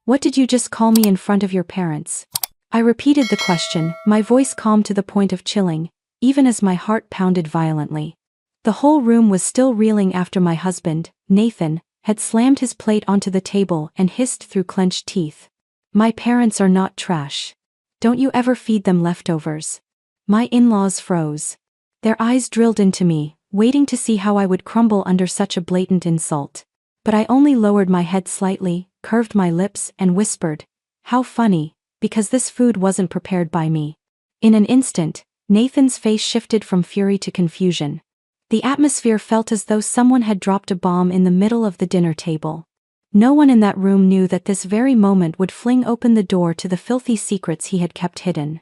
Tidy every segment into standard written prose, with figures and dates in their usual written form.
What did you just call me in front of your parents? I repeated the question, my voice calm to the point of chilling, even as my heart pounded violently. The whole room was still reeling after my husband, Nathan, had slammed his plate onto the table and hissed through clenched teeth. My parents are not trash. Don't you ever feed them leftovers? My in-laws froze. Their eyes drilled into me, waiting to see how I would crumble under such a blatant insult. But I only lowered my head slightly, curved my lips, and whispered, "How funny, because this food wasn't prepared by me." In an instant, Nathan's face shifted from fury to confusion. The atmosphere felt as though someone had dropped a bomb in the middle of the dinner table. No one in that room knew that this very moment would fling open the door to the filthy secrets he had kept hidden.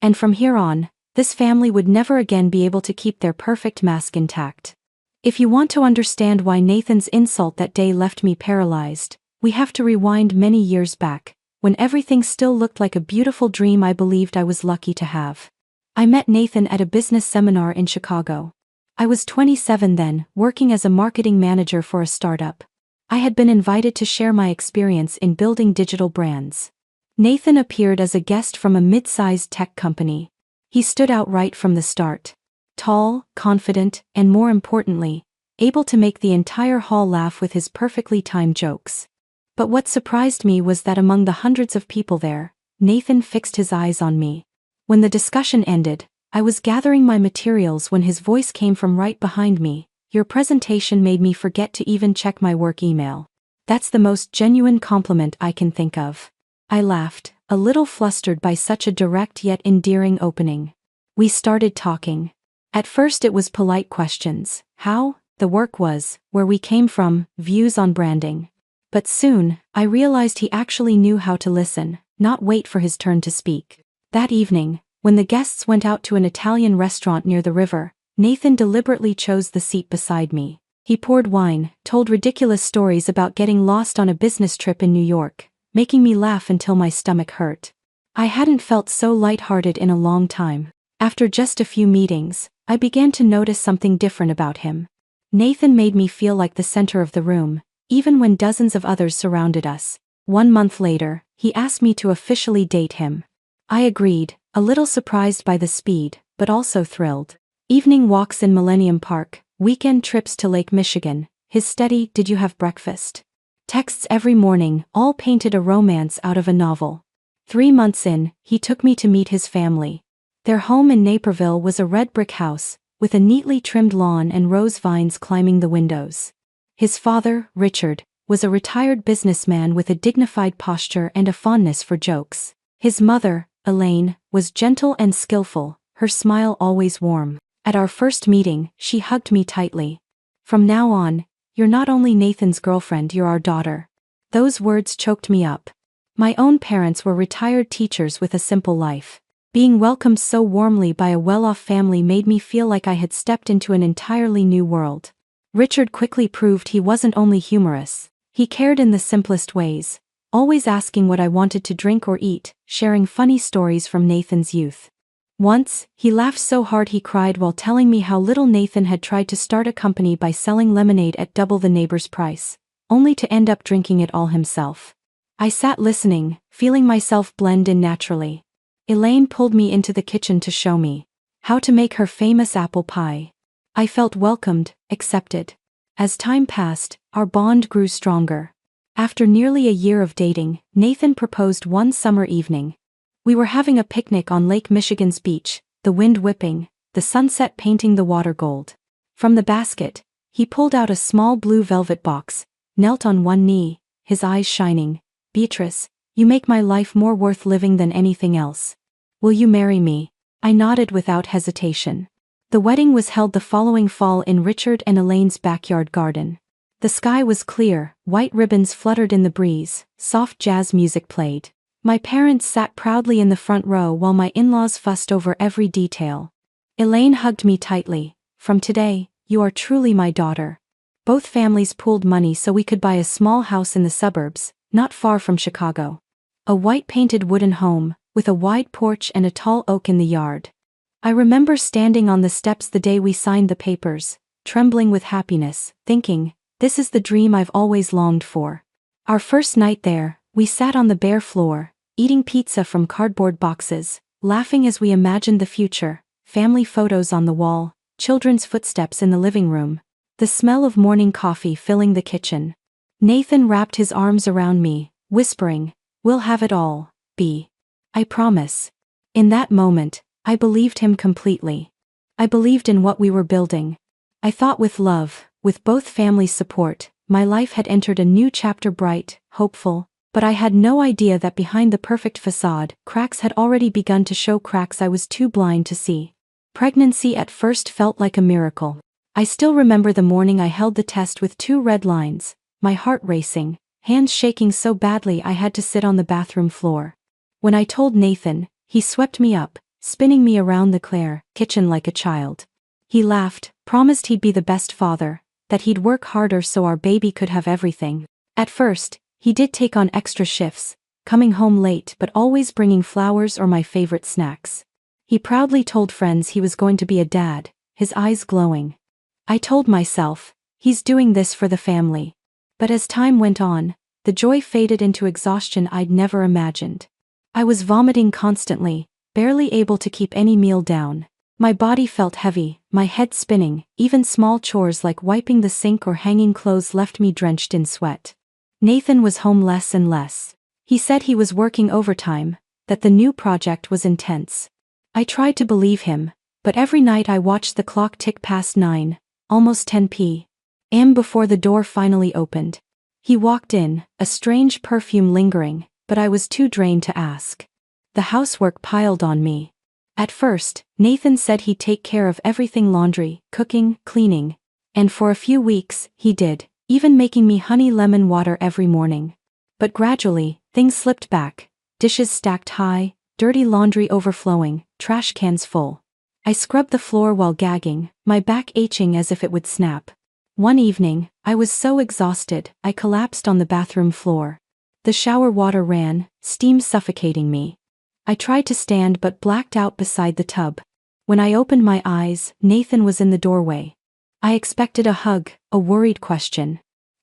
And from here on, this family would never again be able to keep their perfect mask intact. If you want to understand why Nathan's insult that day left me paralyzed, we have to rewind many years back, when everything still looked like a beautiful dream I believed I was lucky to have. I met Nathan at a business seminar in Chicago. I was 27 then, working as a marketing manager for a startup. I had been invited to share my experience in building digital brands. Nathan appeared as a guest from a mid-sized tech company. He stood out right from the start. Tall, confident, and more importantly, able to make the entire hall laugh with his perfectly timed jokes. But what surprised me was that among the hundreds of people there, Nathan fixed his eyes on me. When the discussion ended, I was gathering my materials when his voice came from right behind me. "Your presentation made me forget to even check my work email. That's the most genuine compliment I can think of." I laughed, a little flustered by such a direct yet endearing opening. We started talking. At first it was polite questions: how the work was, where we came from, views on branding. But soon, I realized he actually knew how to listen, not wait for his turn to speak. That evening, when the guests went out to an Italian restaurant near the river, Nathan deliberately chose the seat beside me. He poured wine, told ridiculous stories about getting lost on a business trip in New York, making me laugh until my stomach hurt. I hadn't felt so lighthearted in a long time. After just a few meetings, I began to notice something different about him. Nathan made me feel like the center of the room, even when dozens of others surrounded us. 1 month later, he asked me to officially date him. I agreed, a little surprised by the speed, but also thrilled. Evening walks in Millennium Park, weekend trips to Lake Michigan, his steady "Did you have breakfast?" texts every morning all painted a romance out of a novel. 3 months in, he took me to meet his family. Their home in Naperville was a red brick house, with a neatly trimmed lawn and rose vines climbing the windows. His father, Richard, was a retired businessman with a dignified posture and a fondness for jokes. His mother, Elaine, was gentle and skillful, her smile always warm. At our first meeting, she hugged me tightly. "From now on, you're not only Nathan's girlfriend, you're our daughter." Those words choked me up. My own parents were retired teachers with a simple life. Being welcomed so warmly by a well-off family made me feel like I had stepped into an entirely new world. Richard quickly proved he wasn't only humorous. He cared in the simplest ways, always asking what I wanted to drink or eat, sharing funny stories from Nathan's youth. Once, he laughed so hard he cried while telling me how little Nathan had tried to start a company by selling lemonade at double the neighbor's price, only to end up drinking it all himself. I sat listening, feeling myself blend in naturally. Elaine pulled me into the kitchen to show me how to make her famous apple pie. I felt welcomed, accepted. As time passed, our bond grew stronger. After nearly a year of dating, Nathan proposed one summer evening. We were having a picnic on Lake Michigan's beach, the wind whipping, the sunset painting the water gold. From the basket, he pulled out a small blue velvet box, knelt on one knee, his eyes shining. "Beatrice, you make my life more worth living than anything else. Will you marry me?" I nodded without hesitation. The wedding was held the following fall in Richard and Elaine's backyard garden. The sky was clear, white ribbons fluttered in the breeze, soft jazz music played. My parents sat proudly in the front row while my in-laws fussed over every detail. Elaine hugged me tightly. "From today, you are truly my daughter." Both families pooled money so we could buy a small house in the suburbs, not far from Chicago. A white-painted wooden home, with a wide porch and a tall oak in the yard. I remember standing on the steps the day we signed the papers, trembling with happiness, thinking, this is the dream I've always longed for. Our first night there, We sat on the bare floor, eating pizza from cardboard boxes, laughing as we imagined the future, family photos on the wall, children's footsteps in the living room, the smell of morning coffee filling the kitchen. Nathan wrapped his arms around me, whispering, "We'll have it all, B. I promise." In that moment, I believed him completely. I believed in what we were building. I thought with love, with both families' support, my life had entered a new chapter, bright, hopeful, but I had no idea that behind the perfect facade, cracks had already begun to show, cracks I was too blind to see. Pregnancy at first felt like a miracle. I still remember the morning I held the test with 2 red lines, my heart racing, hands shaking so badly I had to sit on the bathroom floor. When I told Nathan, he swept me up, spinning me around the kitchen like a child. He laughed, promised he'd be the best father, that he'd work harder so our baby could have everything. At first, he did take on extra shifts, coming home late but always bringing flowers or my favorite snacks. He proudly told friends he was going to be a dad, his eyes glowing. I told myself, he's doing this for the family. But as time went on, the joy faded into exhaustion I'd never imagined. I was vomiting constantly, barely able to keep any meal down. My body felt heavy, my head spinning, even small chores like wiping the sink or hanging clothes left me drenched in sweat. Nathan was home less and less. He said he was working overtime, that the new project was intense. I tried to believe him, but every night I watched the clock tick past 9, almost 10 p.m. before the door finally opened. He walked in, a strange perfume lingering, but I was too drained to ask. The housework piled on me. At first, Nathan said he'd take care of everything: laundry, cooking, cleaning. And for a few weeks, he did, even making me honey lemon water every morning. But gradually, things slipped back. Dishes stacked high, dirty laundry overflowing, trash cans full. I scrubbed the floor while gagging, my back aching as if it would snap. One evening, I was so exhausted, I collapsed on the bathroom floor. The shower water ran, steam suffocating me. I tried to stand but blacked out beside the tub. When I opened my eyes, Nathan was in the doorway. I expected a hug, a worried question.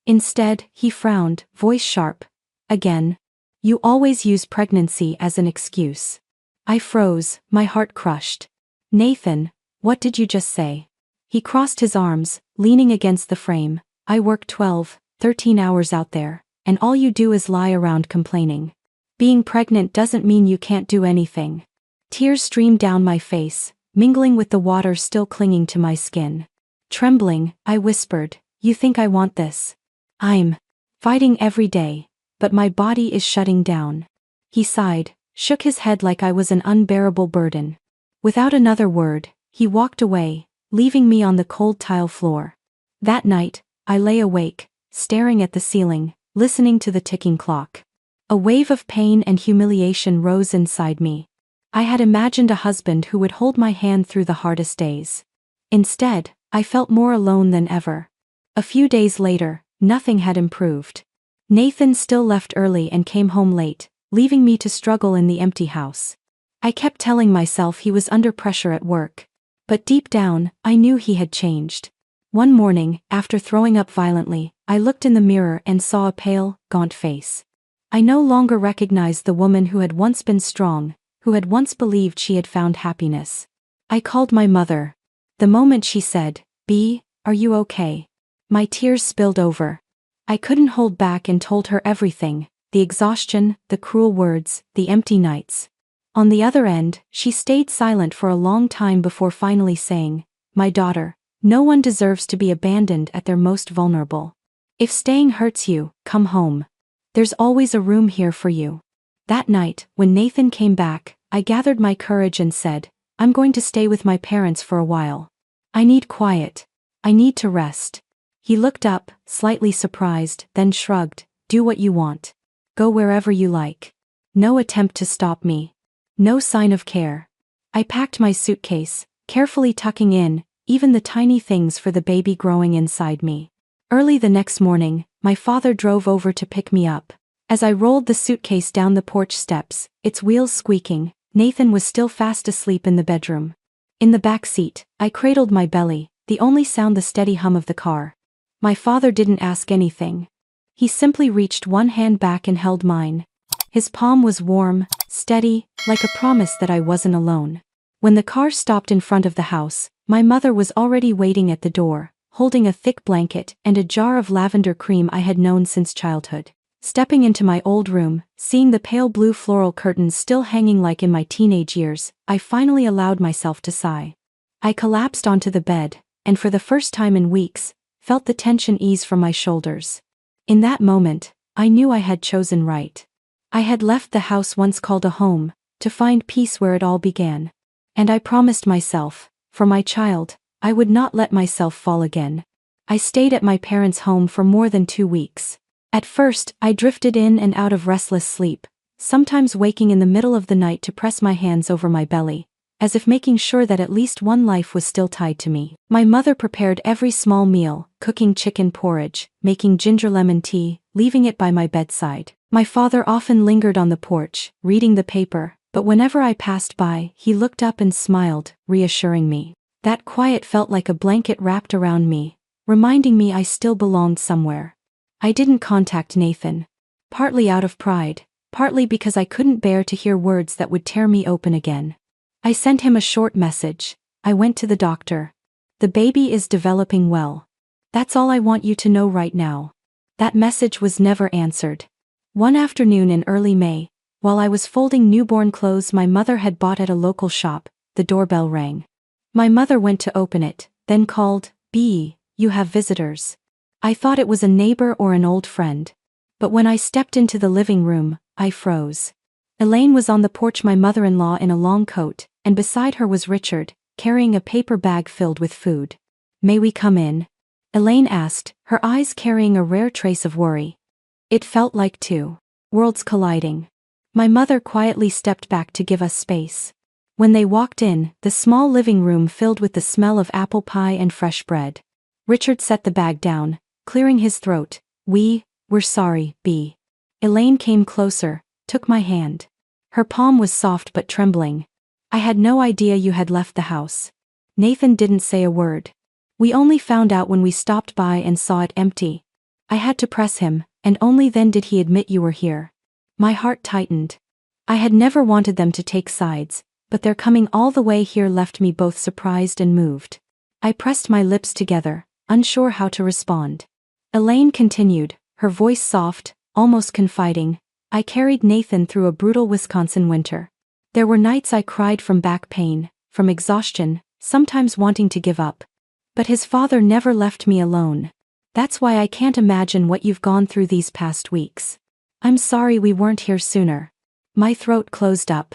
Instead, he frowned, voice sharp. "Again? You always use pregnancy as an excuse." I froze, my heart crushed. "Nathan, what did you just say?" He crossed his arms, leaning against the frame. "I work 12, 13 hours out there, and all you do is lie around complaining. Being pregnant doesn't mean you can't do anything." Tears streamed down my face, mingling with the water still clinging to my skin. Trembling, I whispered, "You think I want this? I'm fighting every day, but my body is shutting down." He sighed, shook his head like I was an unbearable burden. Without another word, he walked away, leaving me on the cold tile floor. That night, I lay awake, staring at the ceiling, listening to the ticking clock. A wave of pain and humiliation rose inside me. I had imagined a husband who would hold my hand through the hardest days. Instead, I felt more alone than ever. A few days later, nothing had improved. Nathan still left early and came home late, leaving me to struggle in the empty house. I kept telling myself he was under pressure at work. But deep down, I knew he had changed. One morning, after throwing up violently, I looked in the mirror and saw a pale, gaunt face. I no longer recognized the woman who had once been strong, who had once believed she had found happiness. I called my mother. The moment she said, "B, are you okay?" my tears spilled over. I couldn't hold back and told her everything, the exhaustion, the cruel words, the empty nights. On the other end, she stayed silent for a long time before finally saying, "My daughter, no one deserves to be abandoned at their most vulnerable. If staying hurts you, come home. There's always a room here for you." That night, when Nathan came back, I gathered my courage and said, "I'm going to stay with my parents for a while. I need quiet. I need to rest." He looked up, slightly surprised, then shrugged, "Do what you want. Go wherever you like." No attempt to stop me. No sign of care. I packed my suitcase, carefully tucking in, even the tiny things for the baby growing inside me. Early the next morning, my father drove over to pick me up. As I rolled the suitcase down the porch steps, its wheels squeaking, Nathan was still fast asleep in the bedroom. In the back seat, I cradled my belly, the only sound the steady hum of the car. My father didn't ask anything. He simply reached one hand back and held mine. His palm was warm, steady, like a promise that I wasn't alone. When the car stopped in front of the house, my mother was already waiting at the door, holding a thick blanket and a jar of lavender cream I had known since childhood. Stepping into my old room, seeing the pale blue floral curtains still hanging like in my teenage years, I finally allowed myself to sigh. I collapsed onto the bed, and for the first time in weeks, felt the tension ease from my shoulders. In that moment, I knew I had chosen right. I had left the house once called a home, to find peace where it all began. And I promised myself, for my child, I would not let myself fall again. I stayed at my parents' home for more than 2 weeks. At first, I drifted in and out of restless sleep, sometimes waking in the middle of the night to press my hands over my belly, as if making sure that at least one life was still tied to me. My mother prepared every small meal, cooking chicken porridge, making ginger lemon tea, leaving it by my bedside. My father often lingered on the porch, reading the paper, but whenever I passed by, he looked up and smiled, reassuring me. That quiet felt like a blanket wrapped around me, reminding me I still belonged somewhere. I didn't contact Nathan. Partly out of pride, partly because I couldn't bear to hear words that would tear me open again. I sent him a short message. I went to the doctor. The baby is developing well. That's all I want you to know right now. That message was never answered. One afternoon in early May, while I was folding newborn clothes my mother had bought at a local shop, the doorbell rang. My mother went to open it, then called, "Bee, you have visitors." I thought it was a neighbor or an old friend. But when I stepped into the living room, I froze. Elaine was on the porch, my mother-in-law in a long coat, and beside her was Richard, carrying a paper bag filled with food. "May we come in?" Elaine asked, her eyes carrying a rare trace of worry. It felt like 2 worlds colliding. My mother quietly stepped back to give us space. When they walked in, the small living room filled with the smell of apple pie and fresh bread. Richard set the bag down, clearing his throat. We're sorry, Bee." Elaine came closer, took my hand. Her palm was soft but trembling. "I had no idea you had left the house." Nathan didn't say a word. We only found out when we stopped by and saw it empty. I had to press him, and only then did he admit you were here. My heart tightened. I had never wanted them to take sides, but their coming all the way here left me both surprised and moved. I pressed my lips together, unsure how to respond. Elaine continued, her voice soft, almost confiding. "I carried Nathan through a brutal Wisconsin winter. There were nights I cried from back pain, from exhaustion, sometimes wanting to give up. But his father never left me alone. That's why I can't imagine what you've gone through these past weeks. I'm sorry we weren't here sooner." My throat closed up.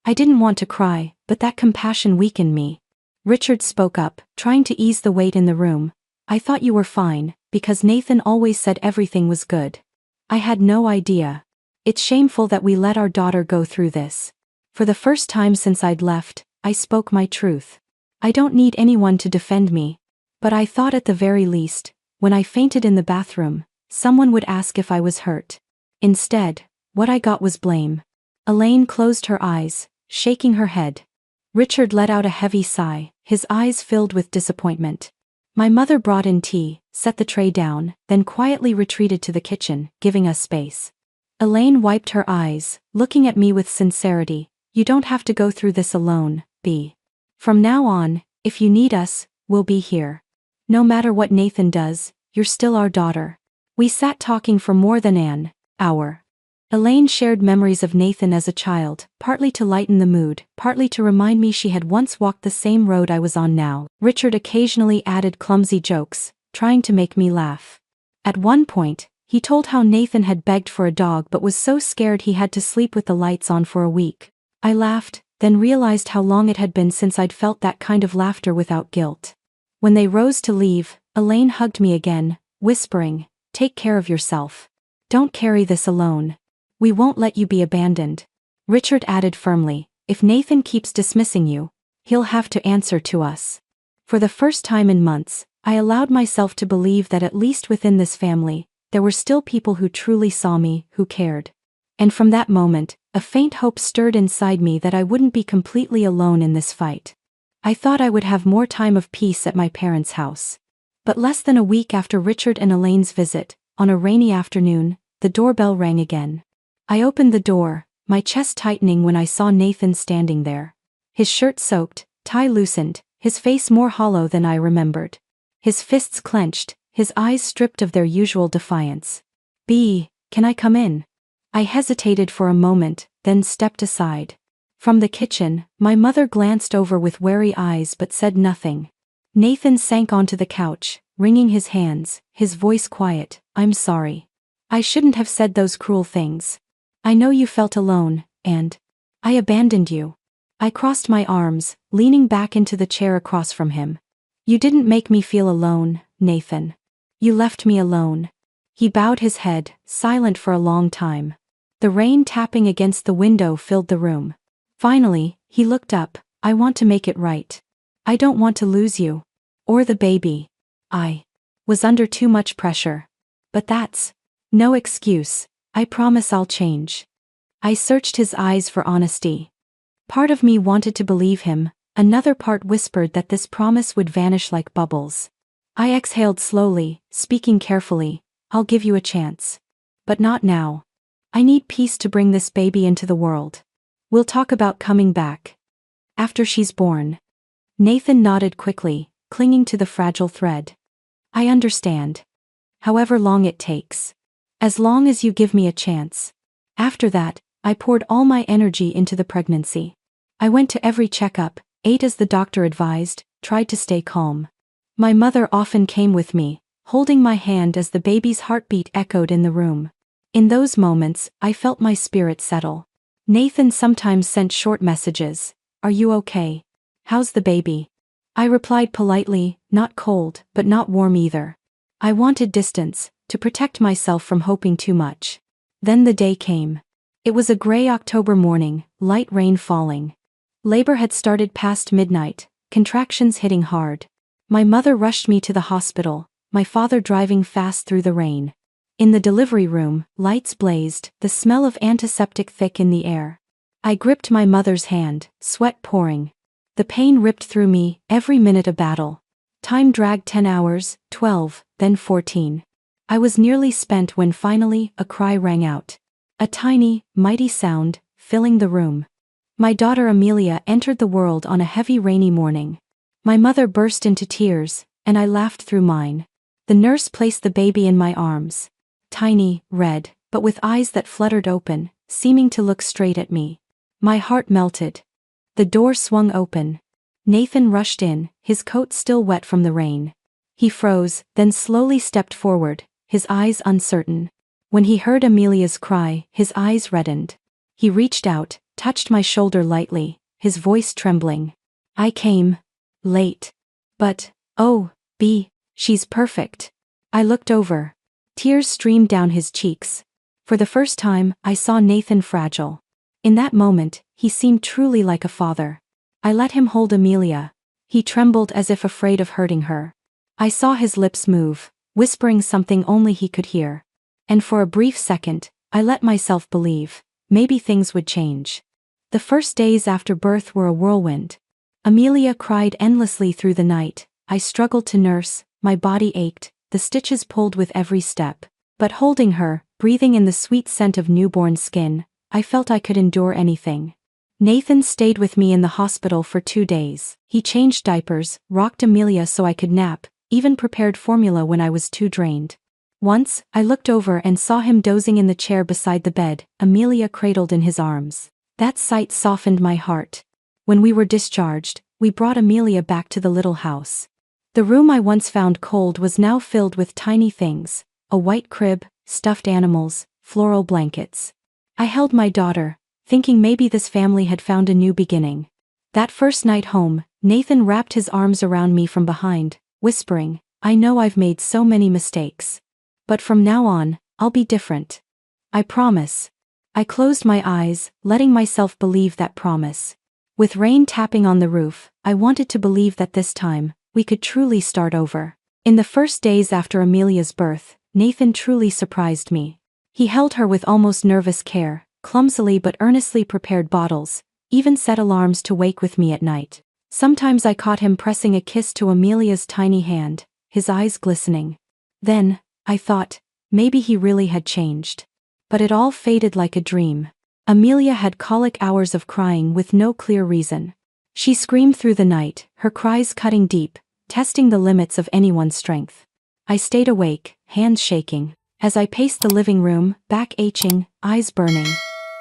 I didn't want to cry, but that compassion weakened me. Richard spoke up, trying to ease the weight in the room. "I thought you were fine, because Nathan always said everything was good." I had no idea. "It's shameful that we let our daughter go through this." For the first time since I'd left, I spoke my truth. I don't need anyone to defend me. But I thought at the very least, when I fainted in the bathroom, someone would ask if I was hurt. Instead, what I got was blame. Elaine closed her eyes, shaking her head. Richard let out a heavy sigh, his eyes filled with disappointment. My mother brought in tea, set the tray down, then quietly retreated to the kitchen, giving us space. Elaine wiped her eyes, looking at me with sincerity. "You don't have to go through this alone, Bee. From now on, if you need us, we'll be here. No matter what Nathan does, you're still our daughter." We sat talking for more than an hour. Elaine shared memories of Nathan as a child, partly to lighten the mood, partly to remind me she had once walked the same road I was on now. Richard occasionally added clumsy jokes, trying to make me laugh. At one point, he told how Nathan had begged for a dog but was so scared he had to sleep with the lights on for a week. I laughed, then realized how long it had been since I'd felt that kind of laughter without guilt. When they rose to leave, Elaine hugged me again, whispering, "Take care of yourself. Don't carry this alone. We won't let you be abandoned." Richard added firmly, "If Nathan keeps dismissing you, he'll have to answer to us." For the first time in months, I allowed myself to believe that at least within this family, there were still people who truly saw me, who cared. And from that moment, a faint hope stirred inside me that I wouldn't be completely alone in this fight. I thought I would have more time of peace at my parents' house. But less than a week after Richard and Elaine's visit, On a rainy afternoon, the doorbell rang again. I opened the door, my chest tightening when I saw Nathan standing there. His shirt soaked, tie loosened, his face more hollow than I remembered. His fists clenched, his eyes stripped of their usual defiance. Can I come in?" I hesitated for a moment, then stepped aside. From the kitchen, my mother glanced over with wary eyes but said nothing. Nathan sank onto the couch, wringing his hands, his voice quiet. "I'm sorry. I shouldn't have said those cruel things. I know you felt alone, and I abandoned you." I crossed my arms, leaning back into the chair across from him. "You didn't make me feel alone, Nathan. You left me alone." He bowed his head, silent for a long time. The rain tapping against the window filled the room. Finally, he looked up. "I want to make it right. I don't want to lose you. Or the baby." I was under too much pressure. "But that's no excuse. I promise I'll change." I searched his eyes for honesty. Part of me wanted to believe him, another part whispered that this promise would vanish like bubbles. I exhaled slowly, speaking carefully. "I'll give you a chance. But not now. I need peace to bring this baby into the world. We'll talk about coming back after she's born." Nathan nodded quickly, clinging to the fragile thread. "I understand. However long it takes. As long as you give me a chance." After that, I poured all my energy into the pregnancy. I went to every checkup, ate as the doctor advised, tried to stay calm. My mother often came with me, holding my hand as the baby's heartbeat echoed in the room. In those moments, I felt my spirit settle. Nathan sometimes sent short messages. "Are you okay? How's the baby?" I replied politely, not cold, but not warm either. I wanted distance, to protect myself from hoping too much. Then the day came. It was a gray October morning, light rain falling. Labor had started past midnight, contractions hitting hard. My mother rushed me to the hospital, my father driving fast through the rain. In the delivery room, lights blazed, the smell of antiseptic thick in the air. I gripped my mother's hand, sweat pouring. The pain ripped through me, every minute a battle. Time dragged 10 hours, 12, then 14. I was nearly spent when finally, a cry rang out. A tiny, mighty sound, filling the room. My daughter Amelia entered the world on a heavy rainy morning. My mother burst into tears, and I laughed through mine. The nurse placed the baby in my arms. Tiny, red, but with eyes that fluttered open, seeming to look straight at me. My heart melted. The door swung open. Nathan rushed in, his coat still wet from the rain. He froze, then slowly stepped forward, his eyes uncertain. When he heard Amelia's cry, his eyes reddened. He reached out, touched my shoulder lightly, his voice trembling. "I came late. But, oh, she's perfect." I looked over. Tears streamed down his cheeks. For the first time, I saw Nathan fragile. In that moment, he seemed truly like a father. I let him hold Amelia. He trembled as if afraid of hurting her. I saw his lips move, whispering something only he could hear. And for a brief second, I let myself believe, maybe things would change. The first days after birth were a whirlwind. Amelia cried endlessly through the night. I struggled to nurse, my body ached, the stitches pulled with every step. But holding her, breathing in the sweet scent of newborn skin, I felt I could endure anything. Nathan stayed with me in the hospital for 2 days. He changed diapers, rocked Amelia so I could nap, even prepared formula when I was too drained. Once, I looked over and saw him dozing in the chair beside the bed, Amelia cradled in his arms. That sight softened my heart. When we were discharged, we brought Amelia back to the little house. The room I once found cold was now filled with tiny things, a white crib, stuffed animals, floral blankets. I held my daughter, thinking maybe this family had found a new beginning. That first night home, Nathan wrapped his arms around me from behind, whispering, "I know I've made so many mistakes. But from now on, I'll be different. I promise." I closed my eyes, letting myself believe that promise. With rain tapping on the roof, I wanted to believe that this time, we could truly start over. In the first days after Amelia's birth, Nathan truly surprised me. He held her with almost nervous care, clumsily but earnestly prepared bottles, even set alarms to wake with me at night. Sometimes I caught him pressing a kiss to Amelia's tiny hand, his eyes glistening. Then, I thought, Maybe he really had changed. But it all faded like a dream. Amelia had colic hours of crying with no clear reason. She screamed through the night, her cries cutting deep, testing the limits of anyone's strength. I stayed awake, hands shaking, as I paced the living room, back aching, eyes burning.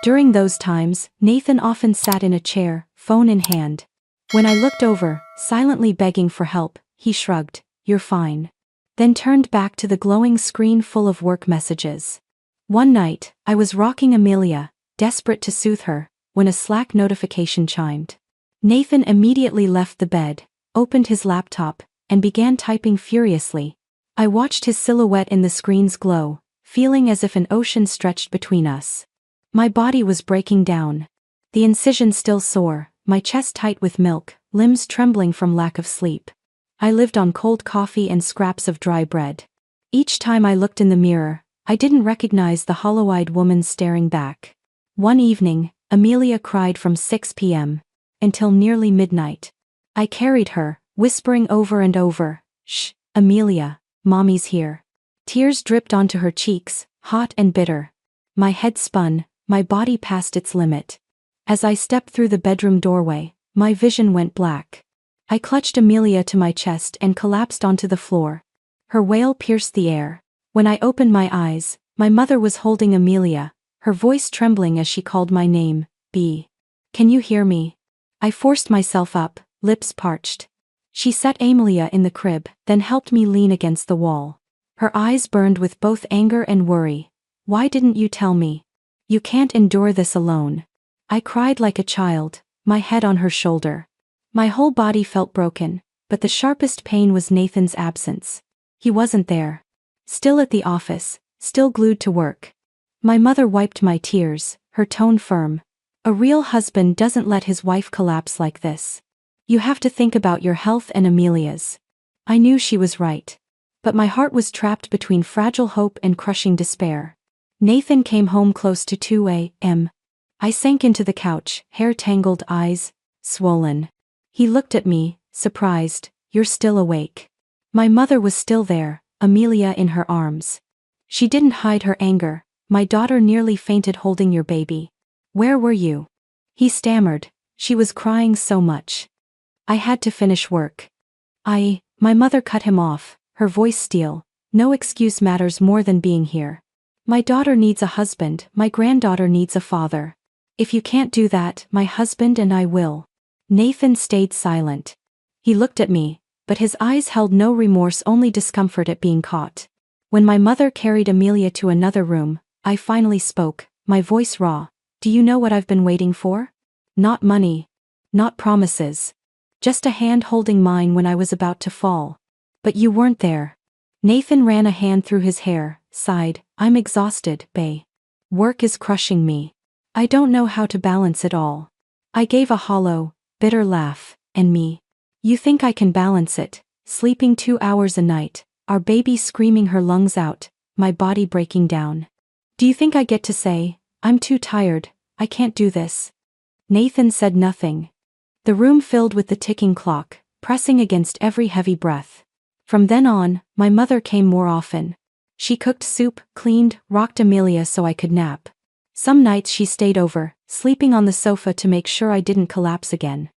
During those times, Nathan often sat in a chair, phone in hand. When I looked over, silently begging for help, he shrugged, "You're fine." Then turned back to the glowing screen full of work messages. One night, I was rocking Amelia, desperate to soothe her, when a Slack notification chimed. Nathan immediately left the bed, opened his laptop, and began typing furiously. I watched his silhouette in the screen's glow, feeling as if an ocean stretched between us. My body was breaking down. The incision still sore, my chest tight with milk, limbs trembling from lack of sleep. I lived on cold coffee and scraps of dry bread. Each time I looked in the mirror, I didn't recognize the hollow-eyed woman staring back. One evening, Amelia cried from 6 p.m. until nearly midnight. I carried her, whispering over and over, "Shh, Amelia, Mommy's here." Tears dripped onto her cheeks, hot and bitter. My head spun, my body passed its limit. As I stepped through the bedroom doorway, my vision went black. I clutched Amelia to my chest and collapsed onto the floor. Her wail pierced the air. When I opened my eyes, my mother was holding Amelia, her voice trembling as she called my name, "B. Can you hear me?" I forced myself up, lips parched. She set Amelia in the crib, then helped me lean against the wall. Her eyes burned with both anger and worry. "Why didn't you tell me? You can't endure this alone." I cried like a child, my head on her shoulder. My whole body felt broken, but the sharpest pain was Nathan's absence. He wasn't there. Still at the office, still glued to work. My mother wiped my tears, her tone firm. "A real husband doesn't let his wife collapse like this. You have to think about your health and Amelia's." I knew she was right. But my heart was trapped between fragile hope and crushing despair. Nathan came home close to 2 a.m. I sank into the couch, hair tangled, eyes swollen. He looked at me, surprised. "You're still awake." My mother was still there, Amelia in her arms. She didn't hide her anger. "My daughter nearly fainted holding your baby. Where were you?" He stammered. "She was crying so much. I had to finish work." My mother cut him off, her voice steel. "No excuse matters more than being here. My daughter needs a husband, my granddaughter needs a father. If you can't do that, my husband and I will." Nathan stayed silent. He looked at me, but his eyes held no remorse, only discomfort at being caught. When my mother carried Amelia to another room, I finally spoke, my voice raw. "Do you know what I've been waiting for? Not money. Not promises. Just a hand holding mine when I was about to fall. But you weren't there." Nathan ran a hand through his hair, sighed. "I'm exhausted, bae. Work is crushing me. I don't know how to balance it all." I gave a hollow, bitter laugh. "And me? You think I can balance it, sleeping 2 hours a night, our baby screaming her lungs out, my body breaking down? Do you think I get to say, 'I'm too tired, I can't do this'?" Nathan said nothing. The room filled with the ticking clock, pressing against every heavy breath. From then on, my mother came more often. She cooked soup, cleaned, rocked Amelia so I could nap. Some nights she stayed over, sleeping on the sofa to make sure I didn't collapse again.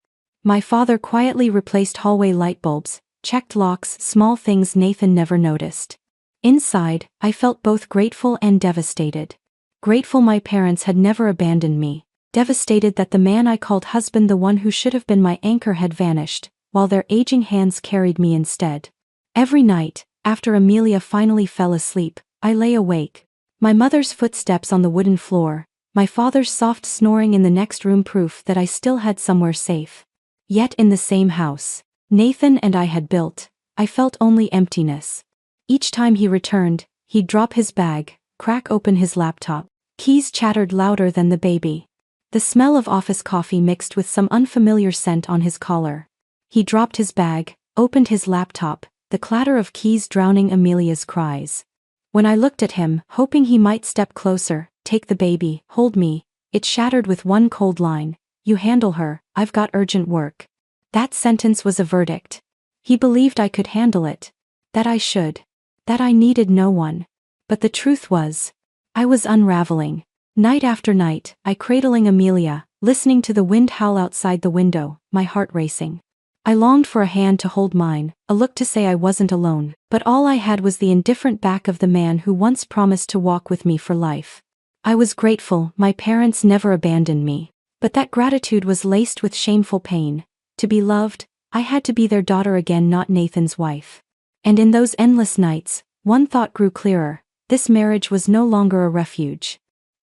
My father quietly replaced hallway light bulbs, checked locks, small things Nathan never noticed. Inside, I felt both grateful and devastated. Grateful my parents had never abandoned me. Devastated that the man I called husband, the one who should have been my anchor, had vanished, while their aging hands carried me instead. Every night, after Amelia finally fell asleep, I lay awake. My mother's footsteps on the wooden floor, my father's soft snoring in the next room, proof that I still had somewhere safe. Yet in the same house Nathan and I had built, I felt only emptiness. Each time he returned, he'd drop his bag, crack open his laptop. Keys chattered louder than the baby. The smell of office coffee mixed with some unfamiliar scent on his collar. He dropped his bag, opened his laptop, the clatter of keys drowning Amelia's cries. When I looked at him, hoping he might step closer, take the baby, hold me, it shattered with one cold line: "You handle her, I've got urgent work." That sentence was a verdict. He believed I could handle it. That I should. That I needed no one. But the truth was, I was unraveling. Night after night, I cradling Amelia, listening to the wind howl outside the window, my heart racing. I longed for a hand to hold mine, a look to say I wasn't alone, but all I had was the indifferent back of the man who once promised to walk with me for life. I was grateful my parents never abandoned me, but that gratitude was laced with shameful pain. To be loved, I had to be their daughter again, not Nathan's wife. And in those endless nights, one thought grew clearer: this marriage was no longer a refuge.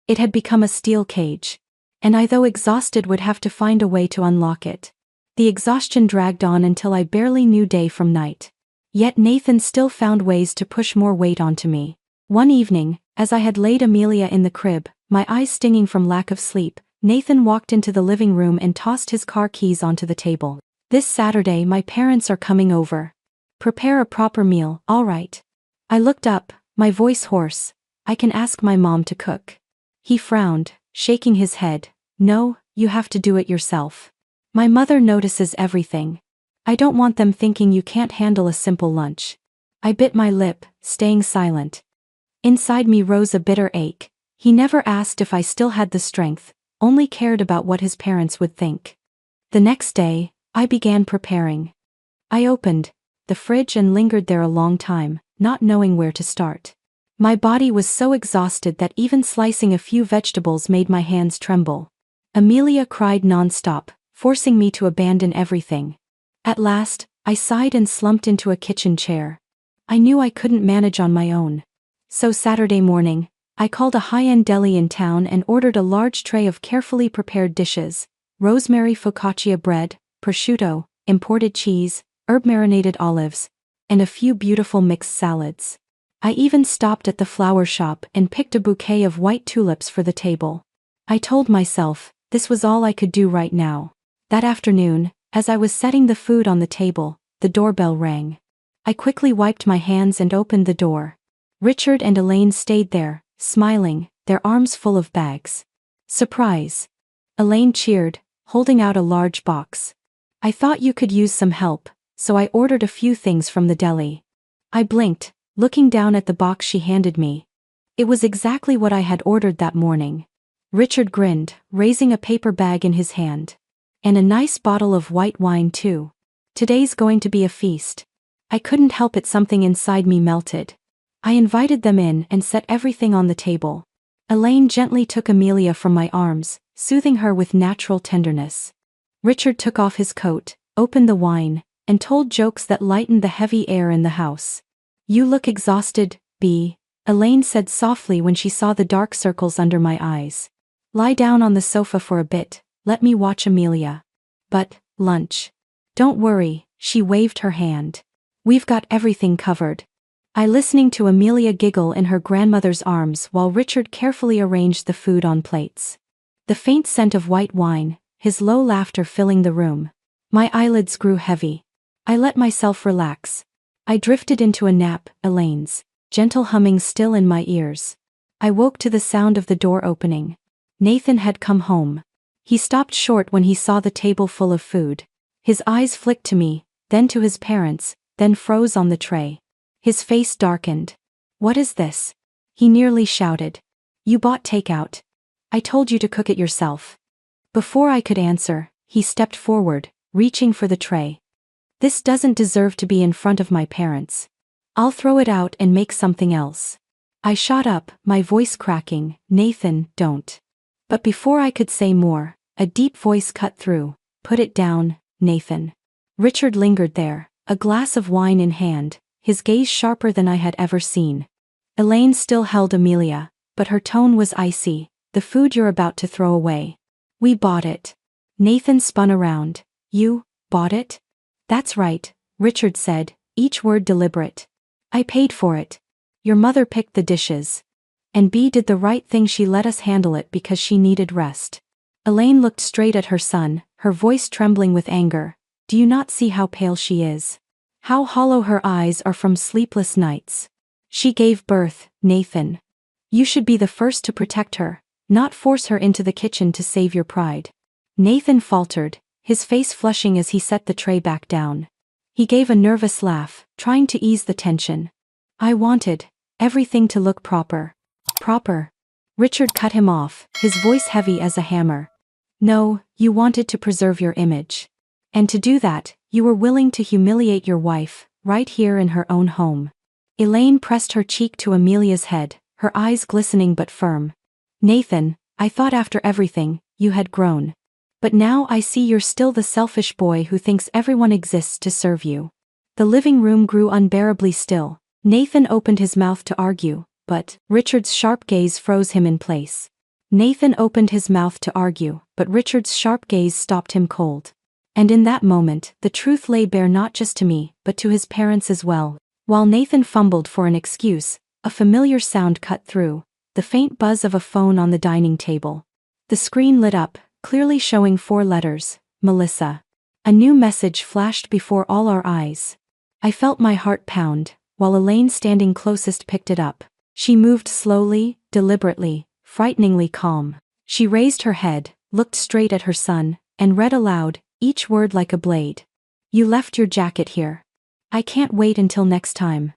It had become a steel cage. And I, though exhausted, would have to find a way to unlock it. The exhaustion dragged on until I barely knew day from night. Yet Nathan still found ways to push more weight onto me. One evening, as I had laid Amelia in the crib, my eyes stinging from lack of sleep, Nathan walked into the living room and tossed his car keys onto the table. "This Saturday my parents are coming over. Prepare a proper meal, all right?" I looked up, my voice hoarse. "I can ask my mom to cook." He frowned, shaking his head. "No, you have to do it yourself. My mother notices everything. I don't want them thinking you can't handle a simple lunch." I bit my lip, staying silent. Inside me rose a bitter ache. He never asked if I still had the strength, only cared about what his parents would think. The next day, I began preparing. I opened the fridge and lingered there a long time, not knowing where to start. My body was so exhausted that even slicing a few vegetables made my hands tremble. Amelia cried non-stop, forcing me to abandon everything. At last, I sighed and slumped into a kitchen chair. I knew I couldn't manage on my own. So Saturday morning, I called a high-end deli in town and ordered a large tray of carefully prepared dishes: rosemary focaccia bread, prosciutto, imported cheese, herb-marinated olives, and a few beautiful mixed salads. I even stopped at the flower shop and picked a bouquet of white tulips for the table. I told myself, this was all I could do right now. That afternoon, as I was setting the food on the table, the doorbell rang. I quickly wiped my hands and opened the door. Richard and Elaine stayed there, smiling, their arms full of bags. "Surprise!" Elaine cheered, holding out a large box. "I thought you could use some help, so I ordered a few things from the deli." I blinked, looking down at the box she handed me. It was exactly what I had ordered that morning. Richard grinned, raising a paper bag in his hand. "And a nice bottle of white wine too. Today's going to be a feast." I couldn't help it, something inside me melted. I invited them in and set everything on the table. Elaine gently took Amelia from my arms, soothing her with natural tenderness. Richard took off his coat, opened the wine, and told jokes that lightened the heavy air in the house. "You look exhausted, Bea," Elaine said softly when she saw the dark circles under my eyes. "Lie down on the sofa for a bit, let me watch Amelia." "But, lunch." "Don't worry," she waved her hand. "We've got everything covered." I listening to Amelia giggle in her grandmother's arms while Richard carefully arranged the food on plates. The faint scent of white wine, his low laughter filling the room. My eyelids grew heavy. I let myself relax. I drifted into a nap, Elaine's gentle humming still in my ears. I woke to the sound of the door opening. Nathan had come home. He stopped short when he saw the table full of food. His eyes flicked to me, then to his parents, then froze on the tray. His face darkened. "What is this?" he nearly shouted. "You bought takeout. I told you to cook it yourself." Before I could answer, he stepped forward, reaching for the tray. "This doesn't deserve to be in front of my parents. I'll throw it out and make something else." I shot up, my voice cracking. "Nathan, don't." But before I could say more, a deep voice cut through. "Put it down, Nathan." Richard lingered there, a glass of wine in hand, his gaze sharper than I had ever seen. Elaine still held Amelia, but her tone was icy. "The food you're about to throw away. We bought it." Nathan spun around. "You bought it?" "That's right," Richard said, each word deliberate. "I paid for it. Your mother picked the dishes. And Bea did the right thing, she let us handle it because she needed rest." Elaine looked straight at her son, her voice trembling with anger. "Do you not see how pale she is? How hollow her eyes are from sleepless nights? She gave birth, Nathan. You should be the first to protect her, not force her into the kitchen to save your pride." Nathan faltered, his face flushing as he set the tray back down. He gave a nervous laugh, trying to ease the tension. "I wanted Everything to look proper. Proper. Richard cut him off, his voice heavy as a hammer. No, you wanted to preserve your image. And to do that, you were willing to humiliate your wife, right here in her own home. Elaine pressed her cheek to Amelia's head, her eyes glistening but firm. Nathan, I thought after everything, you had grown. But now I see you're still the selfish boy who thinks everyone exists to serve you. The living room grew unbearably still. Nathan opened his mouth to argue, but Richard's sharp gaze froze him in place. Nathan opened his mouth to argue, but Richard's sharp gaze stopped him cold. And in that moment, the truth lay bare not just to me, but to his parents as well. While Nathan fumbled for an excuse, a familiar sound cut through, the faint buzz of a phone on the dining table. The screen lit up, clearly showing 4 letters, Melissa. A new message flashed before all our eyes. I felt my heart pound, while Elaine standing closest picked it up. She moved slowly, deliberately, frighteningly calm. She raised her head, looked straight at her son, and read aloud, each word like a blade. You left your jacket here. I can't wait until next time.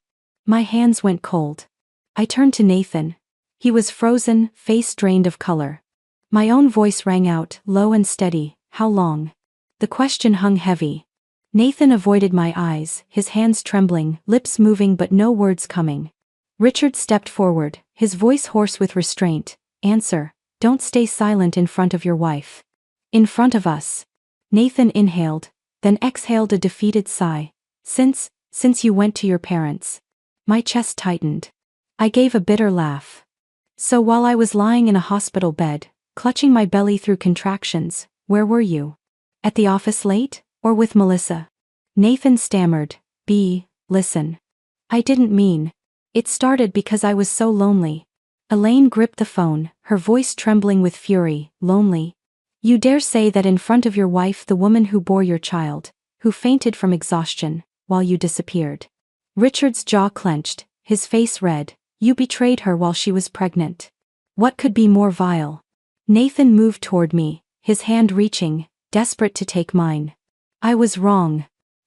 My hands went cold. I turned to Nathan. He was frozen, face drained of color. My own voice rang out, low and steady, how long? The question hung heavy. Nathan avoided my eyes, his hands trembling, lips moving but no words coming. Richard stepped forward, his voice hoarse with restraint. Answer, don't stay silent in front of your wife. In front of us. Nathan inhaled, then exhaled a defeated sigh. Since you went to your parents. My chest tightened. I gave a bitter laugh. So while I was lying in a hospital bed, clutching my belly through contractions, where were you? At the office late, or with Melissa? Nathan stammered, listen. I didn't mean. It started because I was so lonely. Elaine gripped the phone, her voice trembling with fury, lonely. You dare say that in front of your wife, the woman who bore your child, who fainted from exhaustion, while you disappeared. Richard's jaw clenched, his face red. You betrayed her while she was pregnant. What could be more vile? Nathan moved toward me, his hand reaching, desperate to take mine. I was wrong.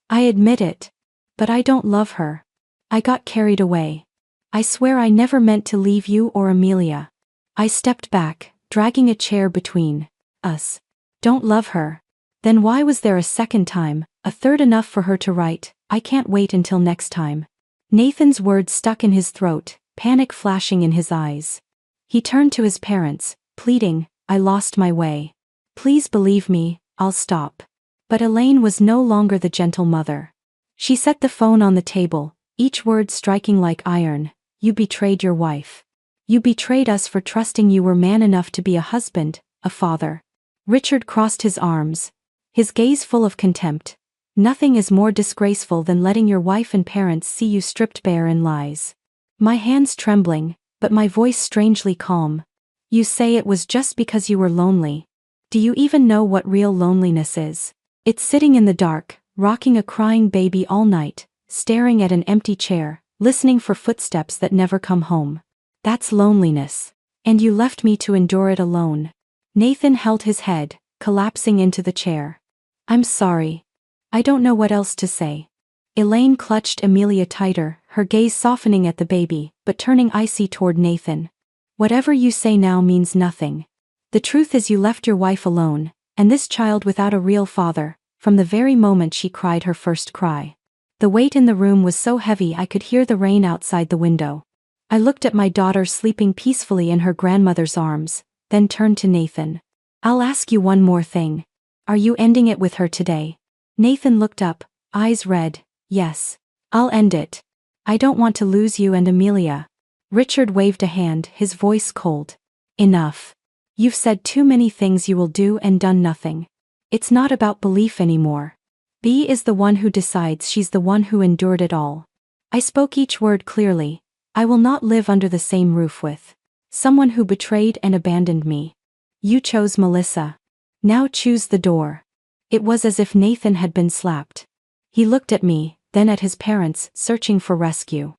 I admit it. But I don't love her. I got carried away. I swear I never meant to leave you or Amelia. I stepped back, dragging a chair between us. Don't love her. Then why was there a second time, a third enough for her to write, I can't wait until next time? Nathan's words stuck in his throat, panic flashing in his eyes. He turned to his parents, pleading, I lost my way. Please believe me, I'll stop. But Elaine was no longer the gentle mother. She set the phone on the table, each word striking like iron. You betrayed your wife. You betrayed us for trusting you were man enough to be a husband, a father. Richard crossed his arms, his gaze full of contempt. Nothing is more disgraceful than letting your wife and parents see you stripped bare in lies. My hands trembling, but my voice strangely calm. You say it was just because you were lonely. Do you even know what real loneliness is? It's sitting in the dark, rocking a crying baby all night, staring at an empty chair, listening for footsteps that never come home. That's loneliness. And you left me to endure it alone. Nathan held his head, collapsing into the chair. I'm sorry. I don't know what else to say. Elaine clutched Amelia tighter, her gaze softening at the baby, but turning icy toward Nathan. Whatever you say now means nothing. The truth is you left your wife alone, and this child without a real father, from the very moment she cried her first cry. The weight in the room was so heavy I could hear the rain outside the window. I looked at my daughter sleeping peacefully in her grandmother's arms, then turned to Nathan. I'll ask you one more thing. Are you ending it with her today? Nathan looked up, eyes red. Yes. I'll end it. I don't want to lose you and Amelia. Richard waved a hand, his voice cold. Enough. You've said too many things you will do and done nothing. It's not about belief anymore. B is the one who decides, she's the one who endured it all. I spoke each word clearly. I will not live under the same roof with someone who betrayed and abandoned me. You chose Melissa. Now choose the door. It was as if Nathan had been slapped. He looked at me, then at his parents, searching for rescue.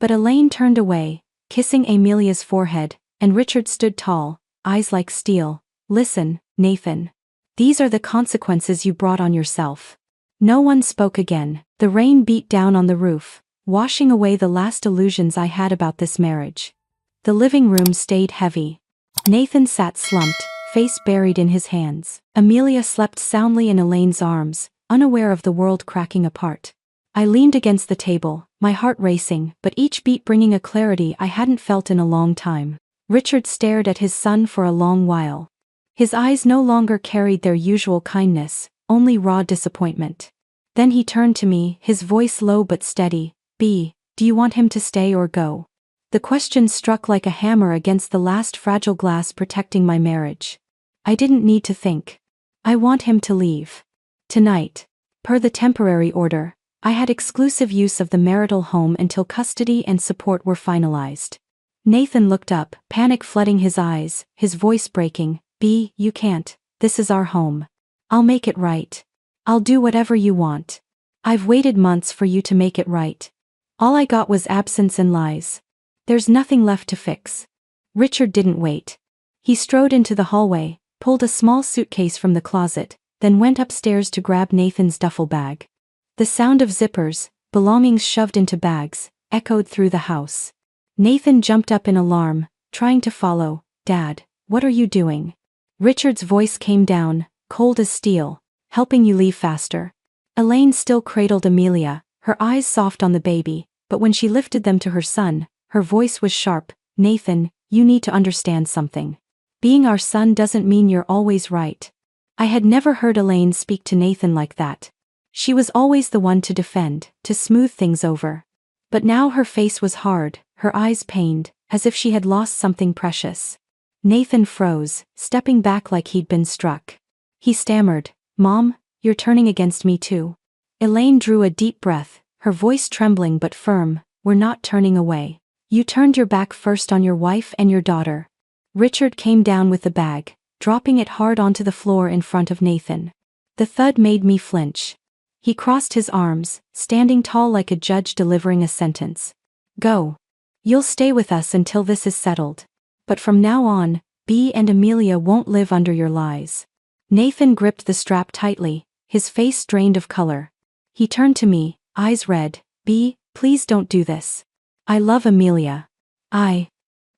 But Elaine turned away, kissing Amelia's forehead, and Richard stood tall, eyes like steel. Listen, Nathan. These are the consequences you brought on yourself. No one spoke again. The rain beat down on the roof, washing away the last illusions I had about this marriage. The living room stayed heavy. Nathan sat slumped, face buried in his hands. Amelia slept soundly in Elaine's arms, unaware of the world cracking apart. I leaned against the table, my heart racing, but each beat bringing a clarity I hadn't felt in a long time. Richard stared at his son for a long while. His eyes no longer carried their usual kindness, only raw disappointment. Then he turned to me, his voice low but steady. "B, do you want him to stay or go?" The question struck like a hammer against the last fragile glass protecting my marriage. I didn't need to think. I want him to leave. Tonight. Per the temporary order, I had exclusive use of the marital home until custody and support were finalized. Nathan looked up, panic flooding his eyes, his voice breaking. "B, you can't. This is our home. I'll make it right. I'll do whatever you want. I've waited months for you to make it right. All I got was absence and lies. There's nothing left to fix." Richard didn't wait. He strode into the hallway, pulled a small suitcase from the closet, then went upstairs to grab Nathan's duffel bag. The sound of zippers, belongings shoved into bags, echoed through the house. Nathan jumped up in alarm, trying to follow. "Dad, what are you doing?" Richard's voice came down, cold as steel. "Helping you leave faster." Elaine still cradled Amelia, her eyes soft on the baby, but when she lifted them to her son, her voice was sharp. "Nathan, you need to understand something. Being our son doesn't mean you're always right." I had never heard Elaine speak to Nathan like that. She was always the one to defend, to smooth things over. But now her face was hard, her eyes pained, as if she had lost something precious. Nathan froze, stepping back like he'd been struck. He stammered, "Mom, you're turning against me too." Elaine drew a deep breath, her voice trembling but firm. "We're not turning away. You turned your back first on your wife and your daughter." Richard came down with the bag, dropping it hard onto the floor in front of Nathan. The thud made me flinch. He crossed his arms, standing tall like a judge delivering a sentence. "Go. You'll stay with us until this is settled. But from now on, B and Amelia won't live under your lies." Nathan gripped the strap tightly, his face drained of color. He turned to me, eyes red. "B, please don't do this. I love Amelia. I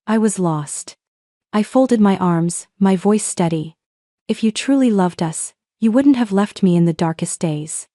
was lost." I folded my arms, my voice steady. "If you truly loved us, you wouldn't have left me in the darkest days.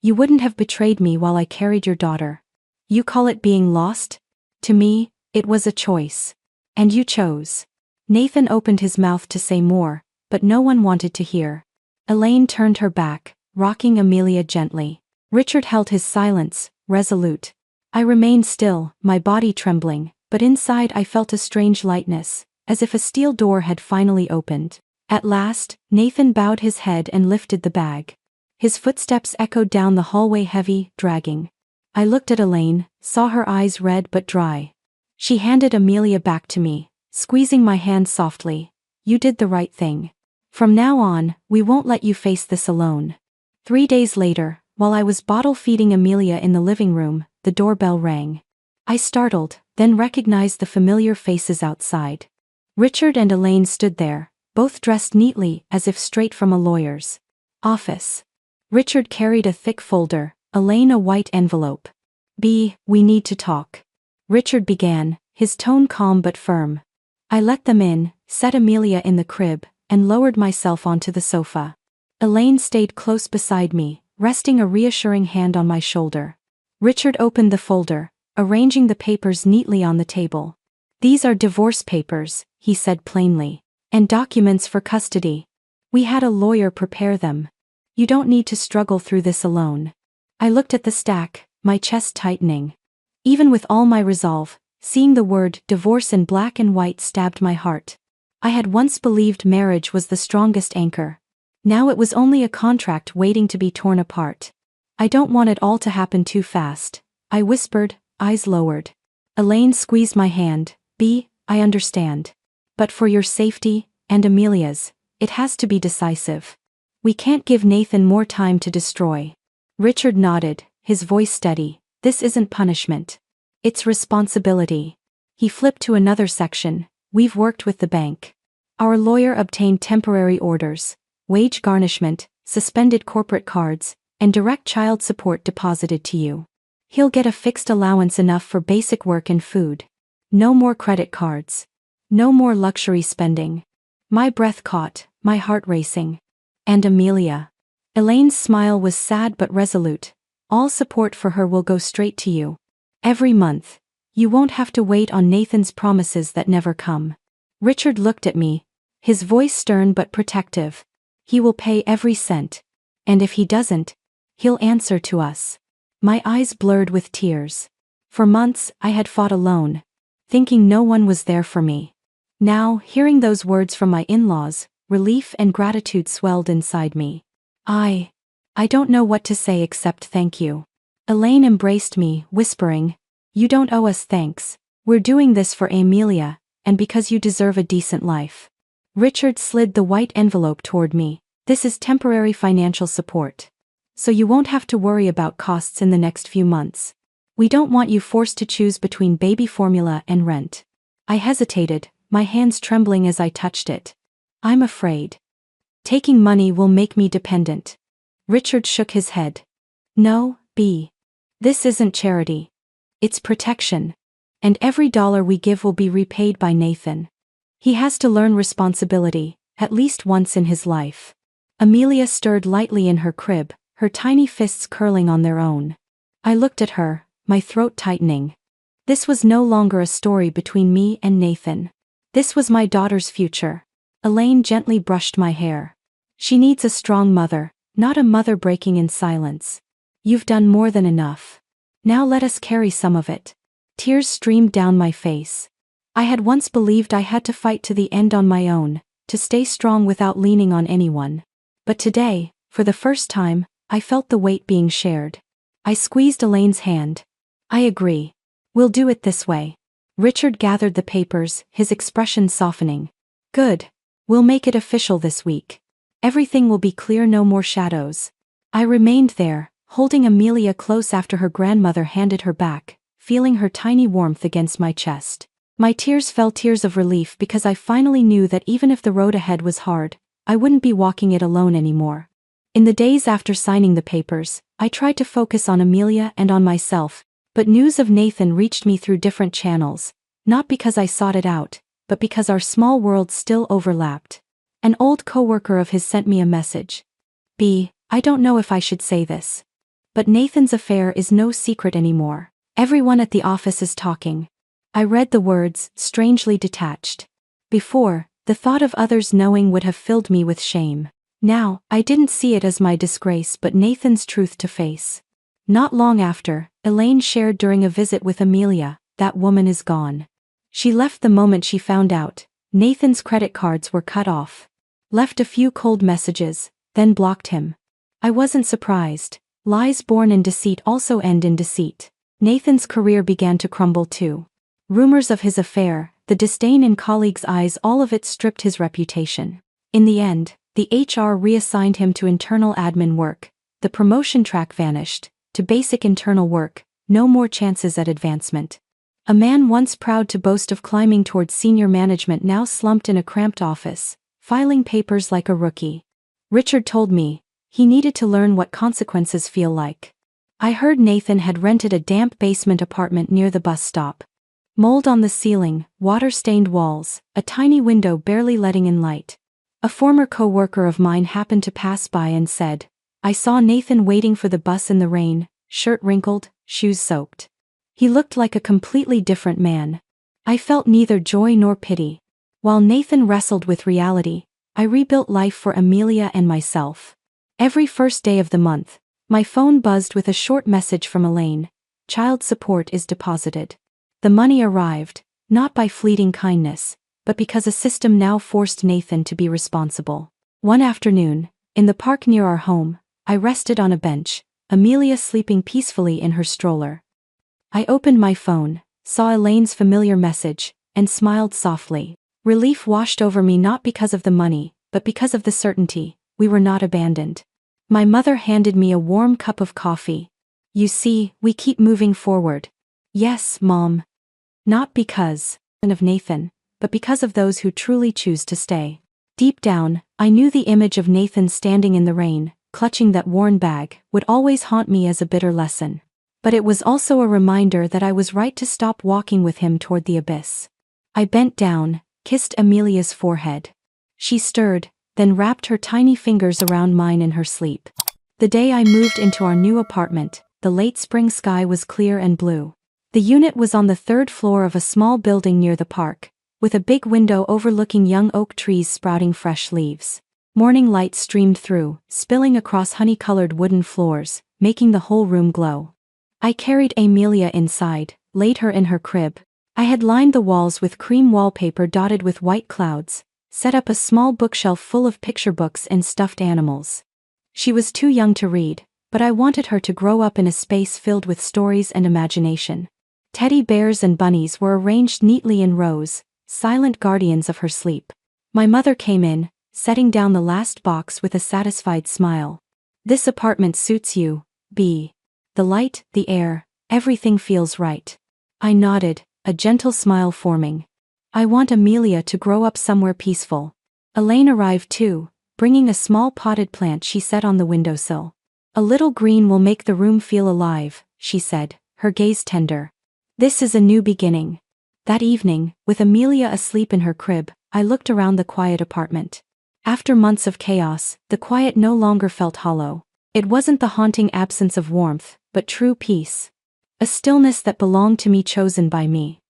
You wouldn't have betrayed me while I carried your daughter. You call it being lost? To me, it was a choice. And you chose." Nathan opened his mouth to say more, but no one wanted to hear. Elaine turned her back, rocking Amelia gently. Richard held his silence, resolute. I remained still, my body trembling, but inside I felt a strange lightness, as if a steel door had finally opened. At last, Nathan bowed his head and lifted the bag. His footsteps echoed down the hallway, heavy, dragging. I looked at Elaine, saw her eyes red but dry. She handed Amelia back to me, squeezing my hand softly. "You did the right thing. From now on, we won't let you face this alone." 3 days later, while I was bottle feeding Amelia in the living room, the doorbell rang. I startled, then recognized the familiar faces outside. Richard and Elaine stood there, both dressed neatly as if straight from a lawyer's office. Richard carried a thick folder, Elaine a white envelope. "B, we need to talk," Richard began, his tone calm but firm. I let them in, set Amelia in the crib, and lowered myself onto the sofa. Elaine stayed close beside me, resting a reassuring hand on my shoulder. Richard opened the folder, arranging the papers neatly on the table. "These are divorce papers," he said plainly, "and documents for custody. We had a lawyer prepare them. You don't need to struggle through this alone." I looked at the stack, my chest tightening. Even with all my resolve, seeing the word divorce in black and white stabbed my heart. I had once believed marriage was the strongest anchor. Now it was only a contract waiting to be torn apart. "I don't want it all to happen too fast," I whispered, eyes lowered. Elaine squeezed my hand. "B, I understand. But for your safety, and Amelia's, it has to be decisive. We can't give Nathan more time to destroy." Richard nodded, his voice steady. "This isn't punishment. It's responsibility." He flipped to another section. "We've worked with the bank. Our lawyer obtained temporary orders, wage garnishment, suspended corporate cards, and direct child support deposited to you." He'll get a fixed allowance enough for basic work and food. No more credit cards. No more luxury spending. My breath caught, my heart racing. And Amelia. Elaine's smile was sad but resolute. All support for her will go straight to you. Every month. You won't have to wait on Nathan's promises that never come. Richard looked at me, his voice stern but protective. He will pay every cent. And if he doesn't, he'll answer to us. My eyes blurred with tears. For months, I had fought alone, thinking no one was there for me. Now, hearing those words from my in-laws, relief and gratitude swelled inside me. I don't know what to say except thank you. Elaine embraced me, whispering, "You don't owe us thanks. We're doing this for Amelia, and because you deserve a decent life." Richard slid the white envelope toward me. "This is temporary financial support. So you won't have to worry about costs in the next few months. We don't want you forced to choose between baby formula and rent." I hesitated, my hands trembling as I touched it. "I'm afraid taking money will make me dependent." Richard shook his head. "No, B. This isn't charity. It's protection. And every dollar we give will be repaid by Nathan. He has to learn responsibility, at least once in his life." Amelia stirred lightly in her crib, her tiny fists curling on their own. I looked at her, my throat tightening. This was no longer a story between me and Nathan. This was my daughter's future. Elaine gently brushed my hair. "She needs a strong mother, not a mother breaking in silence. You've done more than enough. Now let us carry some of it." Tears streamed down my face. I had once believed I had to fight to the end on my own, to stay strong without leaning on anyone. But today, for the first time, I felt the weight being shared. I squeezed Elaine's hand. "I agree. We'll do it this way." Richard gathered the papers, his expression softening. "Good. We'll make it official this week. Everything will be clear, no more shadows." I remained there, holding Amelia close after her grandmother handed her back, feeling her tiny warmth against my chest. My tears fell, tears of relief, because I finally knew that even if the road ahead was hard, I wouldn't be walking it alone anymore. In the days after signing the papers, I tried to focus on Amelia and on myself, but news of Nathan reached me through different channels, not because I sought it out, but because our small worlds still overlapped. An old coworker of his sent me a message. "B, I don't know if I should say this, but Nathan's affair is no secret anymore. Everyone at the office is talking." I read the words, strangely detached. Before, the thought of others knowing would have filled me with shame. Now, I didn't see it as my disgrace but Nathan's truth to face. Not long after, Elaine shared during a visit with Amelia, "That woman is gone. She left the moment she found out. Nathan's credit cards were cut off. Left a few cold messages, then blocked him." I wasn't surprised. Lies born in deceit also end in deceit. Nathan's career began to crumble too. Rumors of his affair, the disdain in colleagues' eyes, all of it stripped his reputation. In the end, the HR reassigned him to internal admin work. The promotion track vanished. To basic internal work, no more chances at advancement. A man once proud to boast of climbing towards senior management now slumped in a cramped office, filing papers like a rookie. Richard told me he needed to learn what consequences feel like. I heard Nathan had rented a damp basement apartment near the bus stop. Mold on the ceiling, water-stained walls, a tiny window barely letting in light. A former co-worker of mine happened to pass by and said, "I saw Nathan waiting for the bus in the rain, shirt wrinkled, shoes soaked. He looked like a completely different man." I felt neither joy nor pity. While Nathan wrestled with reality, I rebuilt life for Amelia and myself. Every first day of the month, my phone buzzed with a short message from Elaine. "Child support is deposited." The money arrived, not by fleeting kindness, but because a system now forced Nathan to be responsible. One afternoon, in the park near our home, I rested on a bench, Amelia sleeping peacefully in her stroller. I opened my phone, saw Elaine's familiar message, and smiled softly. Relief washed over me, not because of the money, but because of the certainty we were not abandoned. My mother handed me a warm cup of coffee. "You see, we keep moving forward." "Yes, Mom." Not because of Nathan, but because of those who truly choose to stay. Deep down, I knew the image of Nathan standing in the rain, clutching that worn bag, would always haunt me as a bitter lesson. But it was also a reminder that I was right to stop walking with him toward the abyss. I bent down, kissed Amelia's forehead. She stirred, then wrapped her tiny fingers around mine in her sleep. The day I moved into our new apartment, the late spring sky was clear and blue. The unit was on the third floor of a small building near the park, with a big window overlooking young oak trees sprouting fresh leaves. Morning light streamed through, spilling across honey-colored wooden floors, making the whole room glow. I carried Amelia inside, laid her in her crib. I had lined the walls with cream wallpaper dotted with white clouds, set up a small bookshelf full of picture books and stuffed animals. She was too young to read, but I wanted her to grow up in a space filled with stories and imagination. Teddy bears and bunnies were arranged neatly in rows, silent guardians of her sleep. My mother came in, setting down the last box with a satisfied smile. "This apartment suits you, B. The light, the air, everything feels right." I nodded, a gentle smile forming. "I want Amelia to grow up somewhere peaceful." Elaine arrived too, bringing a small potted plant she set on the windowsill. "A little green will make the room feel alive," she said, her gaze tender. "This is a new beginning." That evening, with Amelia asleep in her crib, I looked around the quiet apartment. After months of chaos, the quiet no longer felt hollow. It wasn't the haunting absence of warmth, but true peace. A stillness that belonged to me, chosen by me.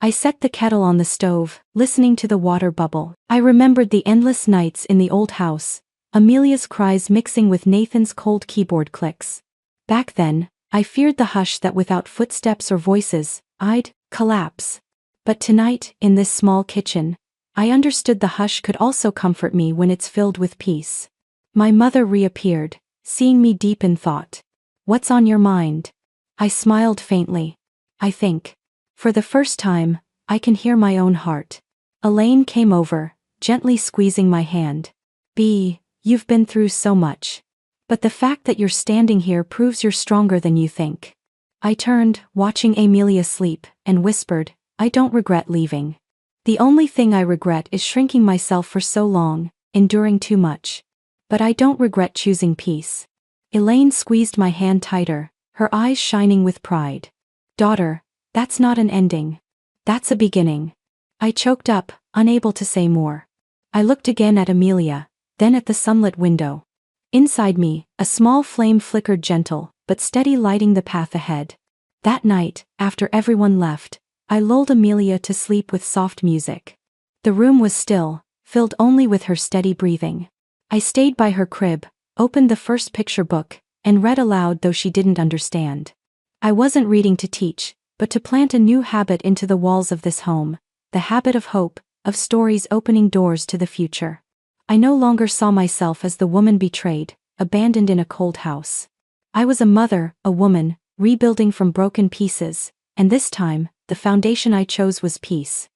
I set the kettle on the stove, listening to the water bubble. I remembered the endless nights in the old house, Amelia's cries mixing with Nathan's cold keyboard clicks. Back then, I feared the hush that without footsteps or voices, I'd collapse. But tonight, in this small kitchen, I understood the hush could also comfort me when it's filled with peace. My mother reappeared, seeing me deep in thought. "What's on your mind?" I smiled faintly. "I think. For the first time, I can hear my own heart." Elaine came over, gently squeezing my hand. "B, you've been through so much. But the fact that you're standing here proves you're stronger than you think." I turned, watching Amelia sleep, and whispered, "I don't regret leaving. The only thing I regret is shrinking myself for so long, enduring too much. But I don't regret choosing peace." Elaine squeezed my hand tighter, her eyes shining with pride. "Daughter, that's not an ending. That's a beginning." I choked up, unable to say more. I looked again at Amelia, then at the sunlit window. Inside me, a small flame flickered, gentle but steady, lighting the path ahead. That night, after everyone left, I lulled Amelia to sleep with soft music. The room was still, filled only with her steady breathing. I stayed by her crib, opened the first picture book, and read aloud, though she didn't understand. I wasn't reading to teach, but to plant a new habit into the walls of this home, the habit of hope, of stories opening doors to the future. I no longer saw myself as the woman betrayed, abandoned in a cold house. I was a mother, a woman, rebuilding from broken pieces, and this time, the foundation I chose was peace.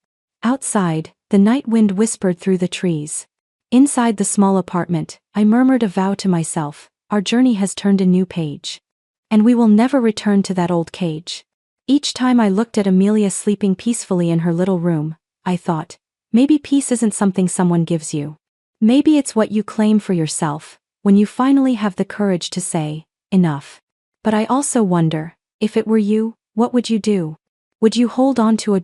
Outside, the night wind whispered through the trees. Inside the small apartment, I murmured a vow to myself: our journey has turned a new page. And we will never return to that old cage. Each time I looked at Amelia sleeping peacefully in her little room, I thought, maybe peace isn't something someone gives you. Maybe it's what you claim for yourself, when you finally have the courage to say, enough. But I also wonder, if it were you, what would you do? Would you hold on to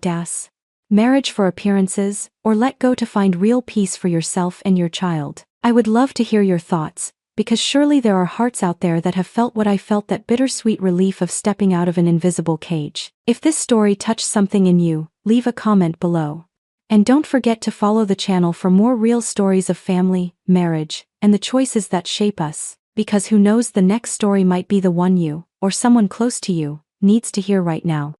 marriage for appearances, or let go to find real peace for yourself and your child? I would love to hear your thoughts, because surely there are hearts out there that have felt what I felt, that bittersweet relief of stepping out of an invisible cage. If this story touched something in you, leave a comment below. And don't forget to follow the channel for more real stories of family, marriage, and the choices that shape us, because who knows, the next story might be the one you, or someone close to you, needs to hear right now.